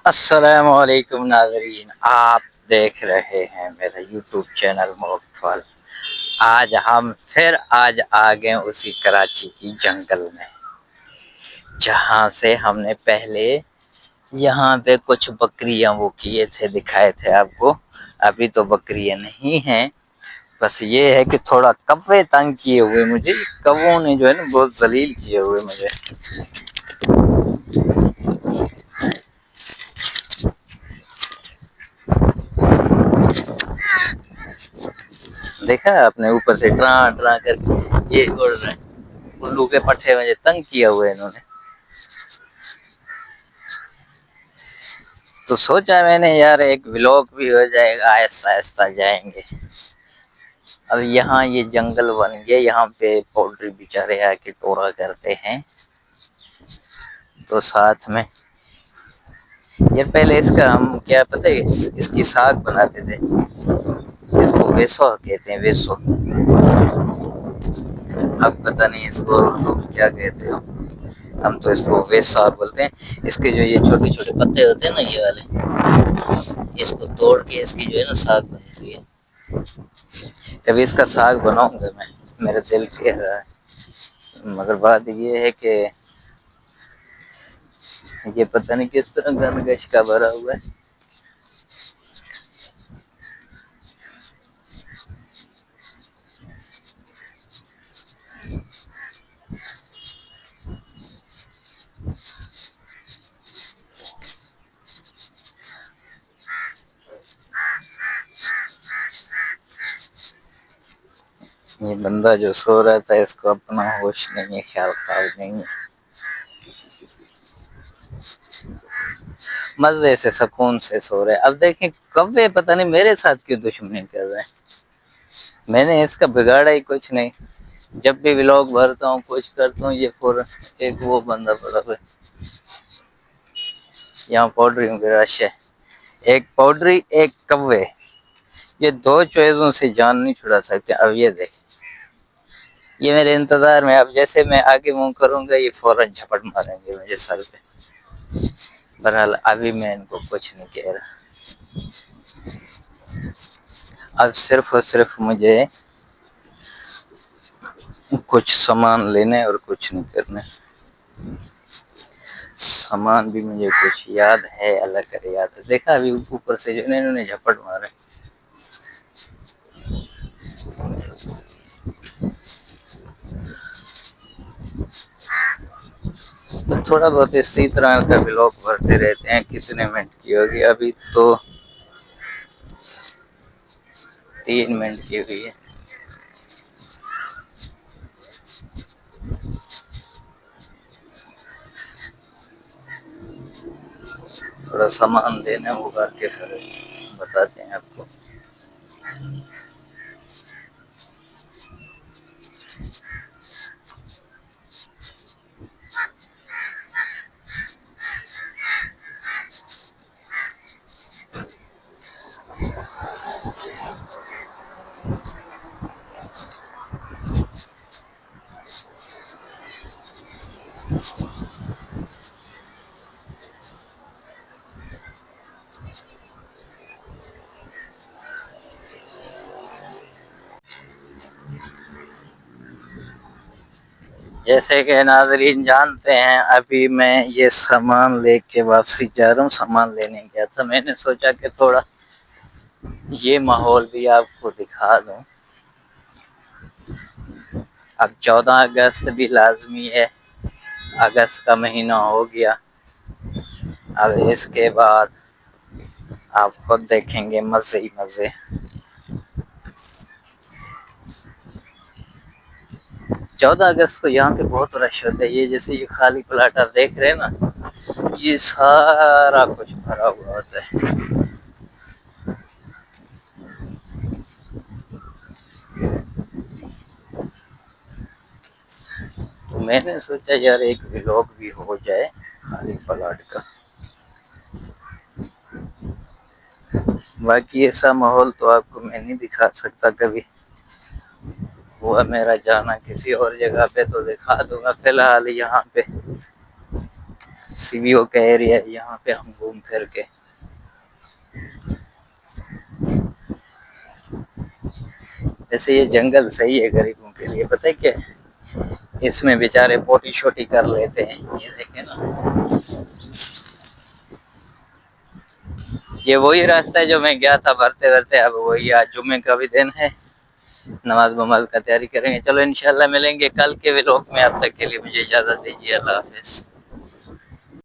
अस्सलामुअलैकुम नाज़रीन, आप देख रहे हैं मेरा यूट्यूब चैनल मुकफल। आज आ गए उसी कराची की जंगल में, जहाँ से हमने पहले यहाँ पे कुछ बकरियां वो किए थे, दिखाए थे आपको। अभी तो बकरियां नहीं हैं, बस ये है कि थोड़ा कौवे तंग किए हुए मुझे। कौवों ने जो है ना बहुत जलील किए हुए मुझे। देखा आपने, ऊपर से ट्रा ट्रा कर ये उड़ रहे हैं। उल्लू के पट्टे में तंग किया हुआ है इन्होंने। तो सोचा मैंने यार एक व्लॉग भी हो जाएगा, आहिस्ता आहिस्ता जाएंगे। अब यहाँ ये जंगल बन गया, यहाँ पे पोल्ट्री बेचारे आके टोरा करते हैं। तो साथ में यार पहले इसका हम क्या पता है, इसकी साग बनाते थे। इसको वेसो कहते हैं, वेसो। अब पता नहीं इसको उर्दू में क्या कहते हो, हम तो इसको वेसा बोलते हैं। इसके जो ये छोटे छोटे पत्ते होते हैं ना, ये वाले, इसको तोड़ के इसकी जो है ना साग बनती है। कभी इसका साग बनाऊंगा मैं, मेरा दिल कह रहा है। मगर बात ये है कि ये पता नहीं किस तरह गंदगश का भरा हुआ है। ये बंदा जो सो रहा था, इसको अपना होश नहीं है, ख्याल ख्याल नहीं है। मजे से सुकून से सो रहे। अब देखें कौवे पता नहीं मेरे साथ क्यों दुश्मनी कर रहे हैं। मैंने इसका बिगाड़ा ही कुछ नहीं। जब भी व्लॉग भरता हूँ, कुछ करता हूँ, ये फौरन एक वो बंदा पड़ा हुआ है। यहाँ पाउडरी की रश है। एक पाउडरी, एक कौवे, ये दो चीजों से जान नहीं छुड़ा सकते। अब ये देख, ये मेरे इंतजार में। अब जैसे मैं आगे मुंह करूंगा, ये फौरन झपट मारेंगे मुझे सर पे। बहरहाल अभी मैं इनको कुछ नहीं कह रहा। अब सिर्फ और सिर्फ मुझे कुछ सामान लेने और कुछ नहीं करने। सामान भी मुझे कुछ याद है, अल्लाह करे याद है। देखा अभी ऊपर से जो इन्होंने झपट मारे। तो थोड़ा बहुत इसी तरह का ब्लॉग भरते रहते हैं। कितने मिनट की होगी अभी? तो 3 मिनट की हुई है। थोड़ा सामान देना होगा के फिर बताते हैं आपको। जैसे कि नाजरीन जानते हैं, अभी मैं ये सामान लेके वापसी जा रहा हूँ। सामान लेने गया था, मैंने सोचा कि थोड़ा ये माहौल भी आपको दिखा दूं। अब 14 अगस्त भी लाजमी है, अगस्त का महीना हो गया। अब इसके बाद आप खुद देखेंगे मजे ही मजे। 14 अगस्त को यहाँ पे बहुत रश होता है। ये जैसे ये खाली प्लाट आप देख रहे हैं ना, ये सारा कुछ भरा हुआ होता है। तो मैंने सोचा यार एक व्लॉग भी हो जाए खाली प्लाट का। बाकी ऐसा माहौल तो आपको मैं नहीं दिखा सकता। कभी हुआ मेरा जाना किसी और जगह पे तो दिखा दूंगा। फिलहाल यहाँ पे सीवीओ का एरिया है, यहाँ पे हम घूम फिर के वैसे ये जंगल सही है गरीबों के लिए, पता है क्या, इसमें बेचारे पोटी छोटी कर लेते हैं। ये देखे ना, ये वही रास्ता है जो मैं गया था भरते भरते। अब वही, आज जुम्मे का भी दिन है, नमाज वमाज का तैयारी करेंगे। चलो इंशाल्लाह मिलेंगे कल के व्लॉग में, अब तक के लिए मुझे इजाजत दीजिए, अल्लाह हाफिज।